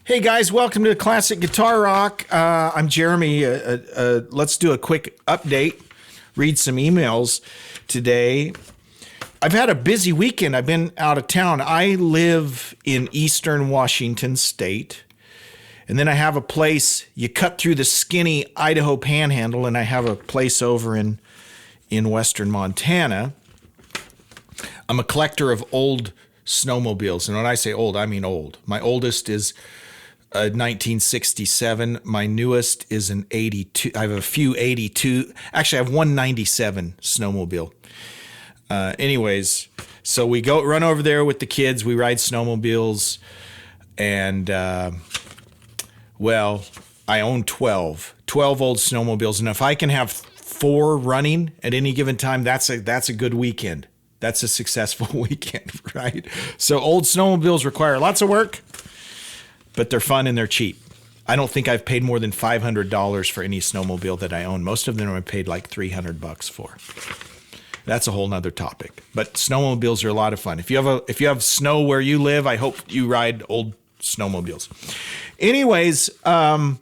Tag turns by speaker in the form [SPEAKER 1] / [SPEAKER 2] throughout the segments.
[SPEAKER 1] Hey guys, welcome to Classic Guitar Rock. I'm Jeremy. Let's do a quick update, read some emails today. I've had a busy weekend. I've been out of town. I live in eastern Washington state, and then I have a place, you cut through the skinny Idaho panhandle, and I have a place over in western Montana. I'm a collector of old snowmobiles, and when I say old, I mean old. My oldest is 1967. My newest is an 82. I have a few 82. Actually, I have one 97 snowmobile. Anyways, so we run over there with the kids. We ride snowmobiles, and I own 12 old snowmobiles, and if I can have 4 running at any given time, that's a good weekend. That's a successful weekend, right? So old snowmobiles require lots of work, but they're fun and they're cheap. I don't think I've paid more than $500 for any snowmobile that I own. Most of them I paid like $300 for. That's a whole nother topic. But snowmobiles are a lot of fun. If you have snow where you live, I hope you ride old snowmobiles. Anyways, I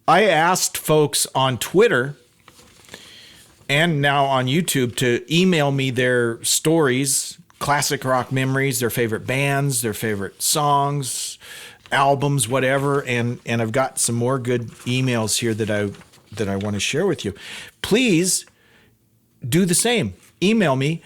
[SPEAKER 1] asked folks on Twitter and now on YouTube to email me their stories, classic rock memories, their favorite bands, their favorite songs, albums, whatever, and I've got some more good emails here that I want to share with you. Please do the same. Email me.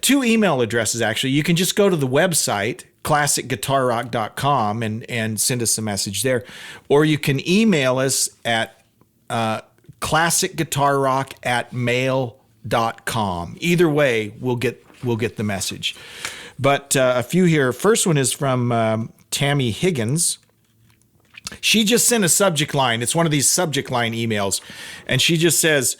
[SPEAKER 1] 2 email addresses, actually. You can just go to the website, classicguitarrock.com, and send us a message there. Or you can email us at classicguitarrock@mail.com. Either way, we'll get the message. But a few here. First one is from Tammy Higgins. She just sent a subject line. It's one of these subject line emails. And she just says,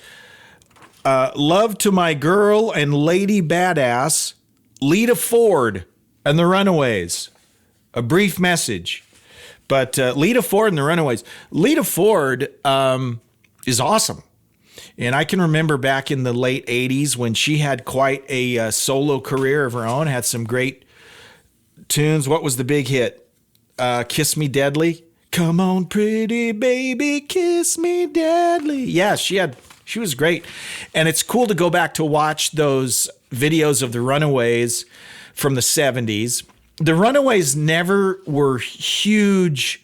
[SPEAKER 1] love to my girl and lady badass, Lita Ford and the Runaways. A brief message. But Lita Ford and the Runaways. Lita Ford is awesome. And I can remember back in the late 80s when she had quite a solo career of her own, had some great tunes. What was the big hit? Kiss Me Deadly. Come on, pretty baby, kiss me deadly. Yeah, she was great. And it's cool to go back to watch those videos of the Runaways from the 70s. The Runaways never were huge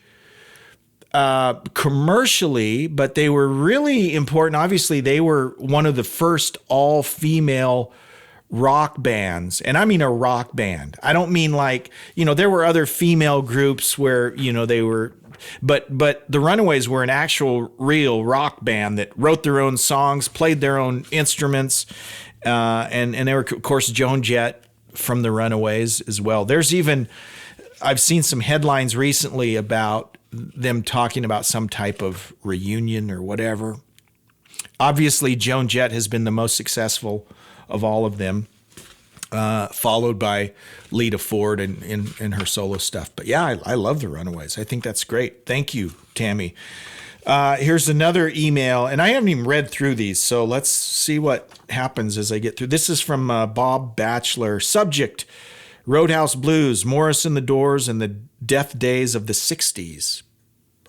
[SPEAKER 1] commercially, but they were really important. Obviously, they were one of the first all-female rock bands. And I mean a rock band. I don't mean like, there were other female groups where, they were, but the Runaways were an actual real rock band that wrote their own songs, played their own instruments, and they were, of course, Joan Jett from the Runaways as well. I've seen some headlines recently about them talking about some type of reunion or whatever. Obviously, Joan Jett has been the most successful of all of them, followed by Lita Ford and her solo stuff. But yeah, I love the Runaways. I think that's great. Thank you, Tammy. Here's another email, and I haven't even read through these, so let's see what happens as I get through. This is from Bob Batchelor. Subject, Roadhouse Blues, Morris and the Doors, and the death days of the 60s.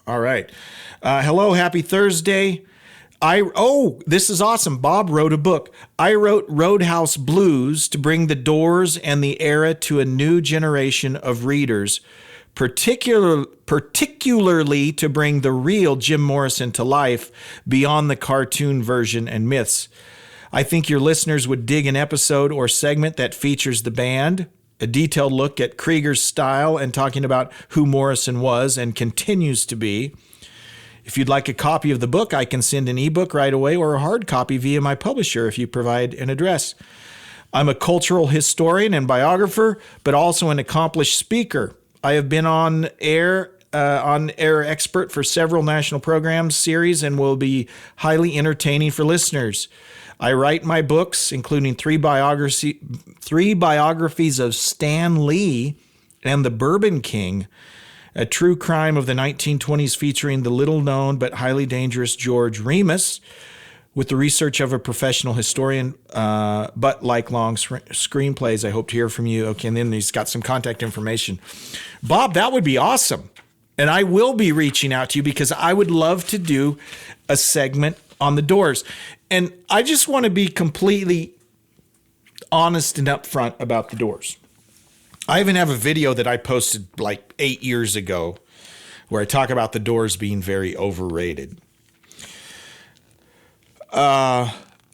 [SPEAKER 1] All right. Hello, happy Thursday. This is awesome. Bob wrote a book. I wrote Roadhouse Blues to bring the Doors and the era to a new generation of readers, particularly to bring the real Jim Morrison to life beyond the cartoon version and myths. I think your listeners would dig an episode or segment that features the band, a detailed look at Krieger's style, and talking about who Morrison was and continues to be. If you'd like a copy of the book, I can send an ebook right away or a hard copy via my publisher if you provide an address. I'm a cultural historian and biographer, but also an accomplished speaker. I have been on-air expert for several national programs, series, and will be highly entertaining for listeners. I write my books, including 3 biographies of Stan Lee and the Bourbon King, a true crime of the 1920s featuring the little-known but highly dangerous George Remus, with the research of a professional historian, but like long screenplays. I hope to hear from you. Okay, and then he's got some contact information. Bob, that would be awesome. And I will be reaching out to you because I would love to do a segment on the Doors. And I just want to be completely honest and upfront about the Doors. I even have a video that I posted like 8 years ago where I talk about the Doors being very overrated.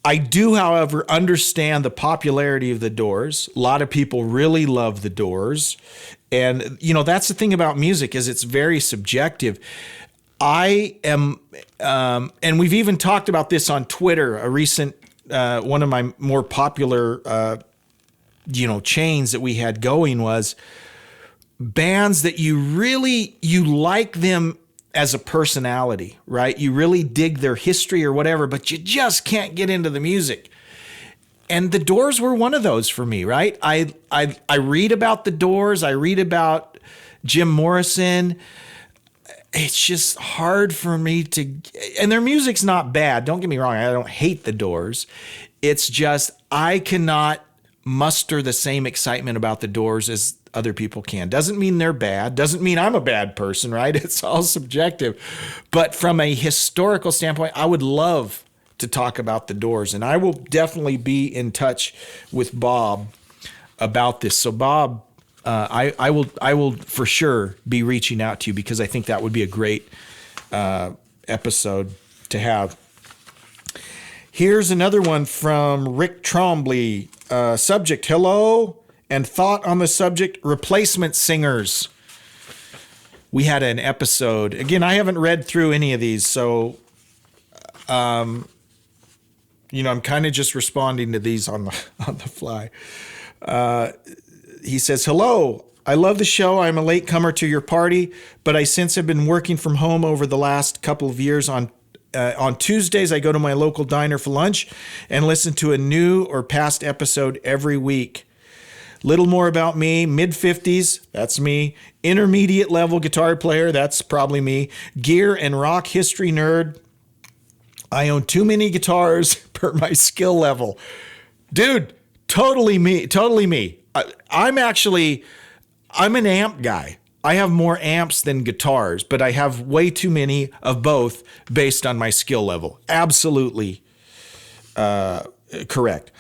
[SPEAKER 1] I do, however, understand the popularity of the Doors. A lot of people really love the Doors. And, you know, that's the thing about music is it's very subjective. I am, and we've even talked about this on Twitter, a recent, one of my more popular, chains that we had going was bands that you like them as a personality, right? You really dig their history or whatever, but you just can't get into the music. And the Doors were one of those for me, right? I read about the Doors. I read about Jim Morrison. It's just hard for me to, and their music's not bad. Don't get me wrong. I don't hate the Doors. It's just, I cannot muster the same excitement about the Doors as other people can. Doesn't mean they're bad. Doesn't mean I'm a bad person, right? It's all subjective. But from a historical standpoint, I would love to talk about the Doors, and I will definitely be in touch with Bob about this. So Bob, I will for sure be reaching out to you because I think that would be a great episode to have. Here's another one from Rick Trombley. Subject, hello, and thought on the subject, replacement singers. We had an episode. Again, I haven't read through any of these, so I'm kind of just responding to these on the fly. He says, hello, I love the show. I'm a latecomer to your party, but I since have been working from home over the last couple of years. On Tuesdays, I go to my local diner for lunch and listen to a new or past episode every week. Little more about me, mid-50s, that's me. Intermediate level guitar player, that's probably me. Gear and rock history nerd. I own too many guitars per my skill level. Dude, totally me. I'm an amp guy. I have more amps than guitars, but I have way too many of both based on my skill level. Absolutely correct.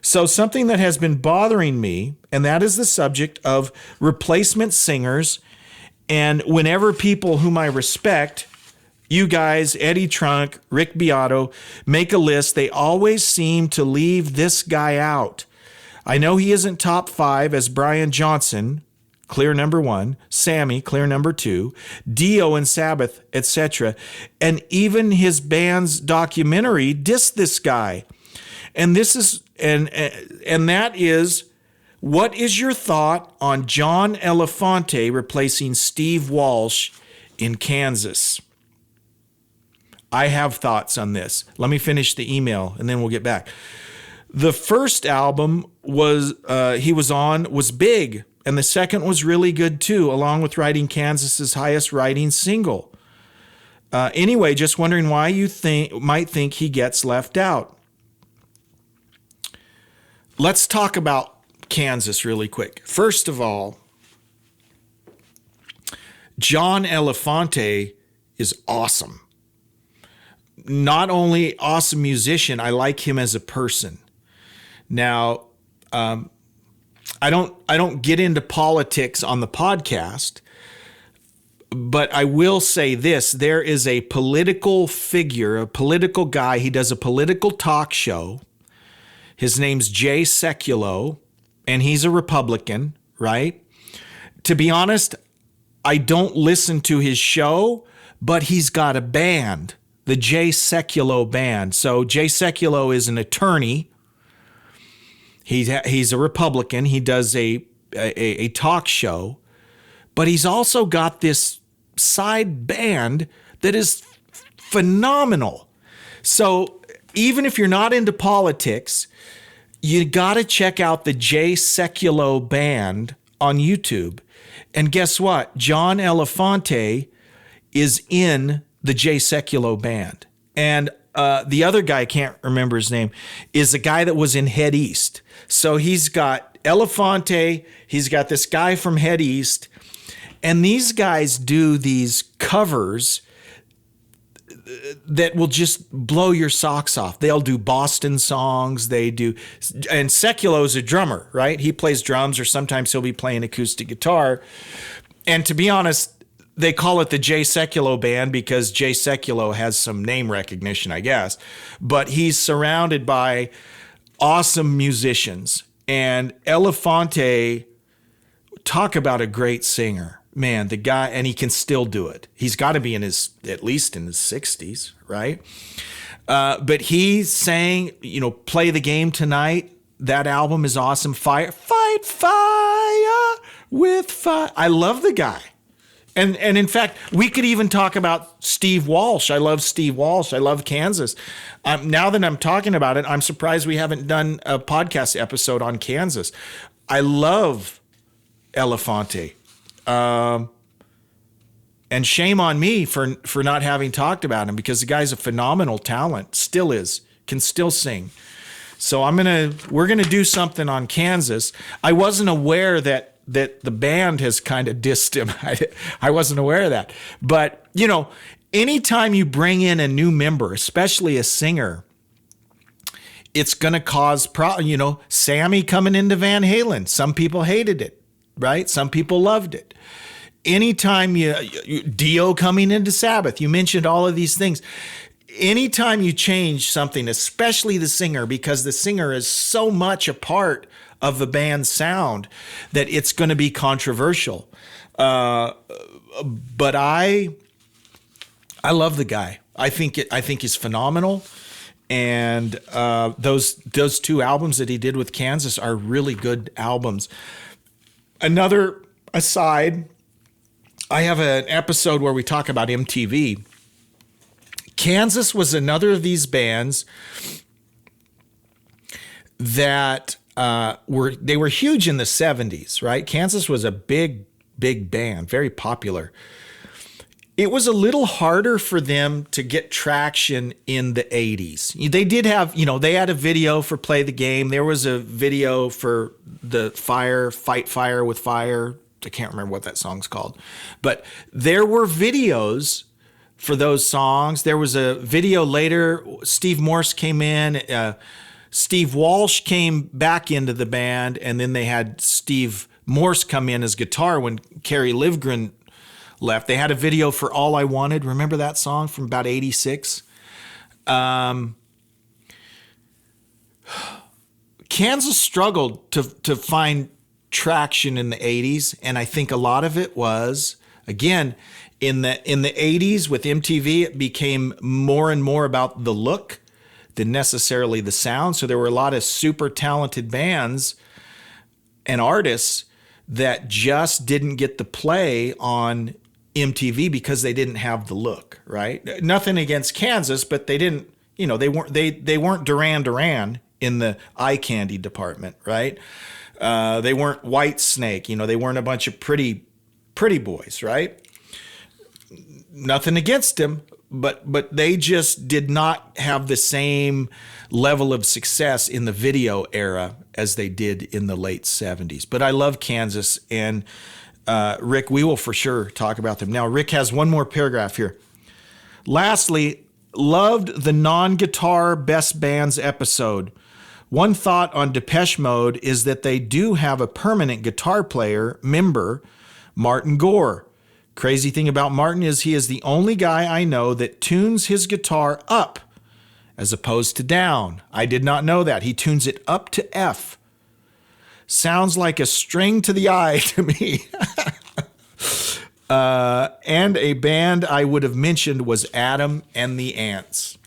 [SPEAKER 1] So something that has been bothering me, and that is the subject of replacement singers. And whenever people whom I respect, you guys, Eddie Trunk, Rick Beato, make a list, they always seem to leave this guy out. I know he isn't top 5 as Brian Johnson, clear number 1, Sammy, clear number 2, Dio and Sabbath, etc. And even his band's documentary dissed this guy. And this is and that is, what is your thought on John Elephante replacing Steve Walsh in Kansas? I have thoughts on this. Let me finish the email and then we'll get back. The first album he was on was big, and the second was really good too, along with writing Kansas's highest writing single. Anyway, just wondering why you might think he gets left out. Let's talk about Kansas really quick. First of all, John Elephante is awesome. Not only awesome musician, I like him as a person. Now, I don't get into politics on the podcast, but I will say this. There is a political figure, a political guy. He does a political talk show. His name's Jay Sekulow, and he's a Republican, right? To be honest, I don't listen to his show, but he's got a band, the Jay Sekulow Band. So Jay Sekulow is an attorney. He's a Republican. He does a talk show, but he's also got this side band that is phenomenal. So even if you're not into politics, you got to check out the Jay Sekulow Band on YouTube. And guess what? John Elephante is in the Jay Sekulow Band. And the other guy, I can't remember his name, is the guy that was in Head East. So he's got Elephante, he's got this guy from Head East, And these guys do these covers that will just blow your socks off. They'll do Boston songs. And Sekulo's a drummer, right? He plays drums, or sometimes he'll be playing acoustic guitar. And to be honest, they call it the Jay Sekulo Band because Jay Sekulo has some name recognition, I guess. But he's surrounded by awesome musicians. And Elephante, talk about a great singer. Man, the guy, and he can still do it. He's got to be at least in his 60s, right? But he sang, Play the Game Tonight. That album is awesome. Fight fire with fire. I love the guy. And in fact, we could even talk about Steve Walsh. I love Steve Walsh. I love Kansas. Now that I'm talking about it, I'm surprised we haven't done a podcast episode on Kansas. I love Elephante. And shame on me for not having talked about him, because the guy's a phenomenal talent, still is, can still sing. So we're gonna do something on Kansas. I wasn't aware that the band has kind of dissed him. I wasn't aware of that. But anytime you bring in a new member, especially a singer, it's gonna cause Sammy coming into Van Halen. Some people hated it, right? Some people loved it. Anytime Dio coming into Sabbath, you mentioned all of these things. Anytime you change something, especially the singer, because the singer is so much a part of the band's sound, that it's going to be controversial. But I love the guy. I think he's phenomenal. And those two albums that he did with Kansas are really good albums. Another aside, I have an episode where we talk about MTV. Kansas was another of these bands that were huge in the 70s, right? Kansas was a big band, very popular. It was a little harder for them to get traction in the 80s. They did have, they had a video for Play the Game. There was a video for the Fight Fire with Fire. I can't remember what that song's called. But there were videos for those songs. There was a video later. Steve Morse came in. Steve Walsh came back into the band, and then they had Steve Morse come in as guitar when Kerry Livgren left. They had a video for All I Wanted. Remember that song from about 86? Kansas struggled to find traction in the 80s, and I think a lot of it was, again, in the 80s with MTV, it became more and more about the look than necessarily the sound. So there were a lot of super talented bands and artists that just didn't get the play on MTV because they didn't have the look, right? Nothing against Kansas, but they didn't, they weren't Duran Duran in the eye candy department, right? They weren't White Snake, they weren't a bunch of pretty boys, right? Nothing against them, but they just did not have the same level of success in the video era as they did in the late 70s. But I love Kansas, and Rick, we will for sure talk about them. Now, Rick has one more paragraph here. Lastly, loved the non-guitar best bands episode. One thought on Depeche Mode is that they do have a permanent guitar player member, Martin Gore. Crazy thing about Martin is he is the only guy I know that tunes his guitar up as opposed to down. I did not know that. He tunes it up to F. Sounds like a string to the eye to me. And a band I would have mentioned was Adam and the Ants.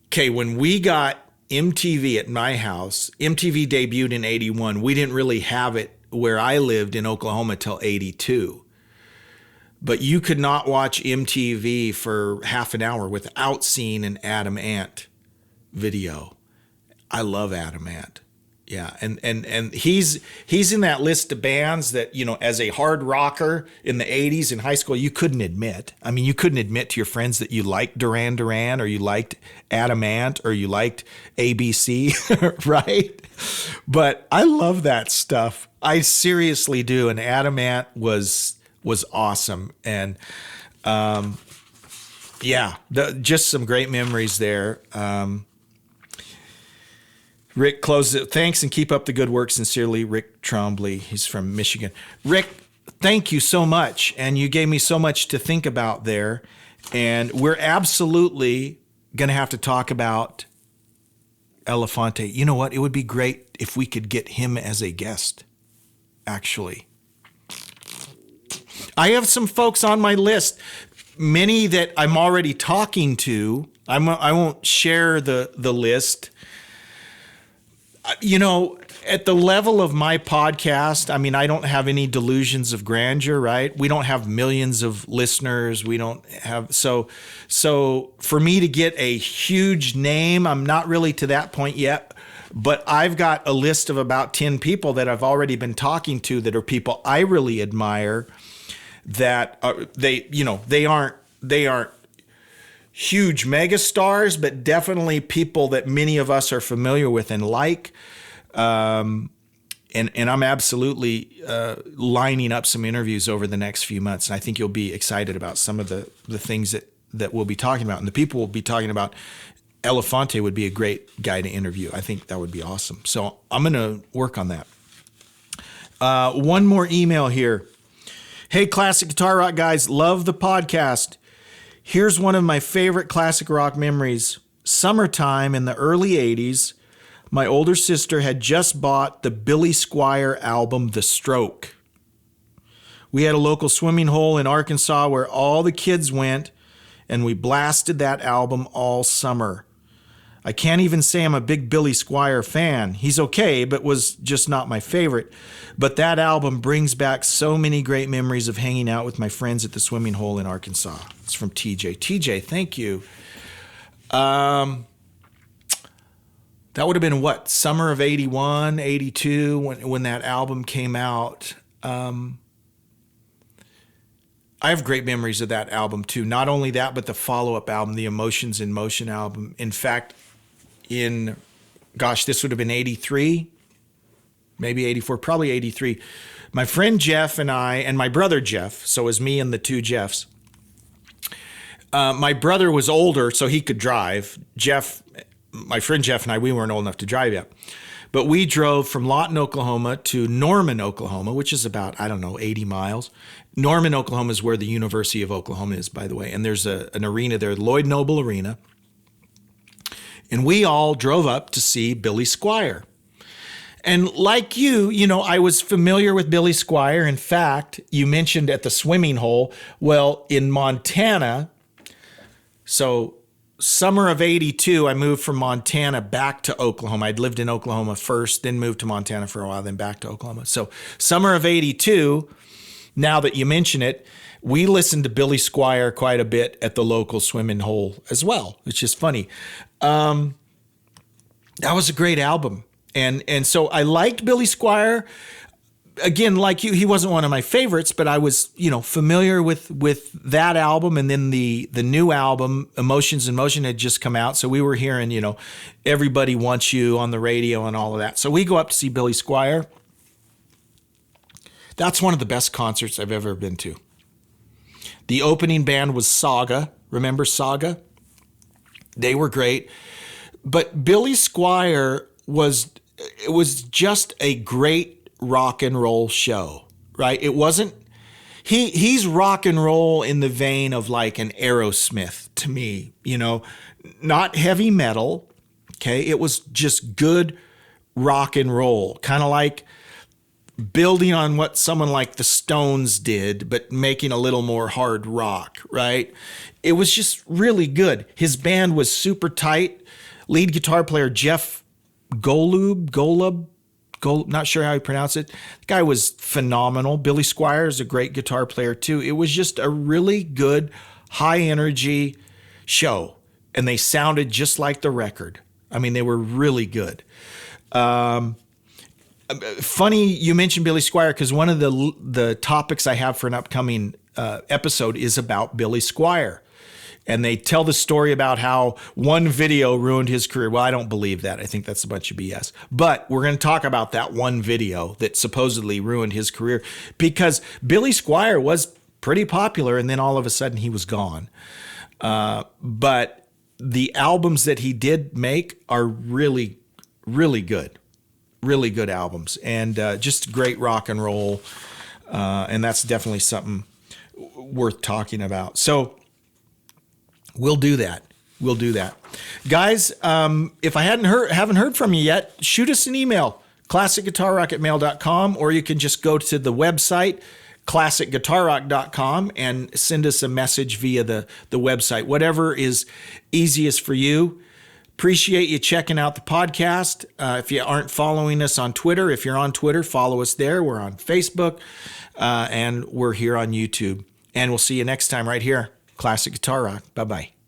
[SPEAKER 1] Okay, when we got MTV at my house, MTV debuted in 81. We didn't really have it where I lived in Oklahoma till 82. But you could not watch MTV for half an hour without seeing an Adam Ant video. I love Adam Ant. Yeah, and he's in that list of bands that, as a hard rocker in the 80s in high school, you couldn't admit. I mean, you couldn't admit to your friends that you liked Duran Duran, or you liked Adamant, or you liked ABC, right? But I love that stuff. I seriously do. And Adamant was awesome. And just some great memories there. Rick closes it. Thanks and keep up the good work. Sincerely, Rick Trombley. He's from Michigan. Rick, thank you so much. And you gave me so much to think about there. And we're absolutely going to have to talk about Elephante. You know what? It would be great if we could get him as a guest, actually. I have some folks on my list, many that I'm already talking to. I won't share the list. At the level of my podcast, I mean, I don't have any delusions of grandeur, right? We don't have millions of listeners. We don't have, so for me to get a huge name, I'm not really to that point yet, but I've got a list of about 10 people that I've already been talking to that are people I really admire, that they aren't huge megastars, but definitely people that many of us are familiar with and like. And I'm absolutely lining up some interviews over the next few months. And I think you'll be excited about some of the things that we'll be talking about. And the people we'll be talking about, Elephante would be a great guy to interview. I think that would be awesome. So I'm going to work on that. One more email here. Hey, Classic Guitar Rock guys, love the podcast. Here's one of my favorite classic rock memories. Summertime in the early 80s, my older sister had just bought the Billy Squire album, The Stroke. We had a local swimming hole in Arkansas where all the kids went, and we blasted that album all summer. I can't even say I'm a big Billy Squire fan. He's okay, but was just not my favorite. But that album brings back so many great memories of hanging out with my friends at the swimming hole in Arkansas. It's from TJ. TJ, thank you. That would have been what? Summer of 81, 82, when that album came out. I have great memories of that album too. Not only that, but the follow-up album, the Emotions in Motion album. In fact, this would have been 83, maybe 84, probably 83. My friend Jeff and I, and my brother Jeff, so it was me and the two Jeffs. My brother was older, so he could drive. My friend Jeff and I, we weren't old enough to drive yet. But we drove from Lawton, Oklahoma to Norman, Oklahoma, which is about, 80 miles. Norman, Oklahoma is where the University of Oklahoma is, by the way. And there's an arena there, Lloyd Noble Arena. And we all drove up to see Billy Squire. And like you, I was familiar with Billy Squire. In fact, you mentioned at the swimming hole. Well, in Montana, so summer of 82, I moved from Montana back to Oklahoma. I'd lived in Oklahoma first, then moved to Montana for a while, then back to Oklahoma. So summer of 82, now that you mention it, we listened to Billy Squire quite a bit at the local swimming hole as well, which is funny. That was a great album. And so I liked Billy Squire. Again, like you, he wasn't one of my favorites, but I was, familiar with that album. And then the new album, Emotions in Motion, had just come out. So we were hearing, Everybody Wants You on the radio and all of that. So we go up to see Billy Squire. That's one of the best concerts I've ever been to. The opening band was Saga. Remember Saga? They were great. But Billy Squire was just a great rock and roll show, right? It wasn't, he's rock and roll in the vein of like an Aerosmith to me, not heavy metal. Okay. It was just good rock and roll, kind of like building on what someone like the Stones did, but making a little more hard rock, right? It was just really good. His band was super tight. Lead guitar player Jeff Golub, not sure how you pronounce it. The guy was phenomenal. Billy Squire is a great guitar player too. It was just a really good, high energy show. And they sounded just like the record. I mean, they were really good. funny you mentioned Billy Squire, because one of the topics I have for an upcoming episode is about Billy Squire. And they tell the story about how one video ruined his career. Well, I don't believe that. I think that's a bunch of BS. But we're going to talk about that one video that supposedly ruined his career, because Billy Squire was pretty popular and then all of a sudden he was gone. But the albums that he did make are really, really good. Really good albums, and just great rock and roll. And that's definitely something worth talking about. So we'll do that. We'll do that. Guys, if I haven't heard from you yet, shoot us an email, classicguitarrock@mail.com, or you can just go to the website, classicguitarrock.com, and send us a message via the website. Whatever is easiest for you. Appreciate you checking out the podcast. If you aren't following us on Twitter, if you're on Twitter, follow us there. We're on Facebook, and we're here on YouTube. And we'll see you next time right here. Classic Guitar Rock. Bye-bye.